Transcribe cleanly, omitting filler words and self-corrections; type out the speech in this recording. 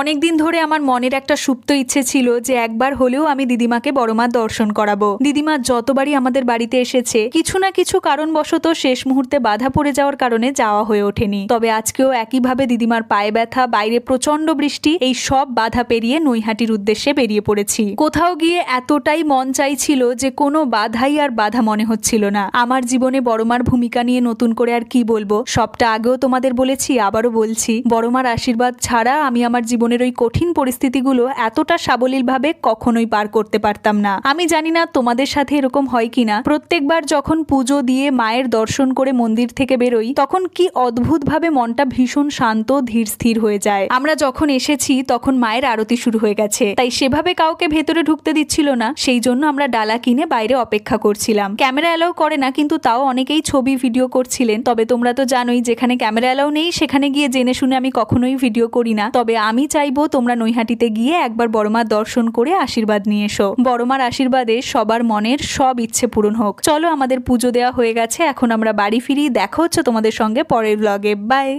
অনেকদিন ধরে আমার মনের একটা সুপ্ত ইচ্ছে ছিল যে একবার হলেও আমি দিদিমাকে বড়মার দর্শন করাবো। দিদিমা যতবারই আমাদের বাড়িতে এসেছে কিছু না কিছু কারণবশত শেষ মুহূর্তে বাধা পড়ে যাওয়ার কারণে যাওয়া হয়ে ওঠেনি। তবে আজকেও একইভাবে দিদিমার পায়ে ব্যথা, বাইরে প্রচন্ড বৃষ্টি, এই সব বাধা পেরিয়ে নৈহাটির উদ্দেশ্যে বেরিয়ে পড়েছি। কোথাও গিয়ে এতটাই মন চাইছিল যে কোনো বাধাই আর বাধা মনে হচ্ছিল না। আমার জীবনে বড়মার ভূমিকা নিয়ে নতুন করে আর কি বলবো, সবটা আগেও তোমাদের বলেছি, আবারও বলছি, বড়মার আশীর্বাদ ছাড়া আমি আমার জীবনের ওই কঠিন পরিস্থিতিগুলো এতটা সাবলীলভাবে কখনোই পার করতে পারতাম না। আমি জানি না তোমাদের সাথে এরকম হয় কিনা, প্রত্যেকবার যখন পুজো দিয়ে মায়ের দর্শন করে মন্দির থেকে বেরোই তখন কি অদ্ভুতভাবে মনটা ভীষণ শান্ত, ধীর স্থির হয়ে যায়। আমরা যখন এসেছি তখন মায়ের আরতি শুরু হয়ে গেছে, তাই সেভাবে কাউকে ভেতরে ঢুকতে দিচ্ছিল না, সেই জন্য আমরা ডালা কিনে বাইরে অপেক্ষা করছিলাম। ক্যামেরা অ্যালাউ করে না, কিন্তু তাও অনেকেই ছবি ভিডিও করছিলেন। তবে তোমরা তো জানোই যেখানে ক্যামেরা অ্যালাউ নেই সেখানে গিয়ে জেনে শুনে আমি কখনোই ভিডিও করি না। তবে আমি চাইবো তোমরা নৈহাটিতে গিয়ে একবার বড়মার দর্শন করে আশীর্বাদ নিয়ে এসো। বড়মার আশীর্বাদে সবার মনের সব ইচ্ছে পূরণ হোক। চলো, আমাদের পুজো দেওয়া হয়ে গেছে, এখন আমরা বাড়ি ফিরি। দেখা হচ্ছে তোমাদের সঙ্গে পরের ব্লগে। বাই।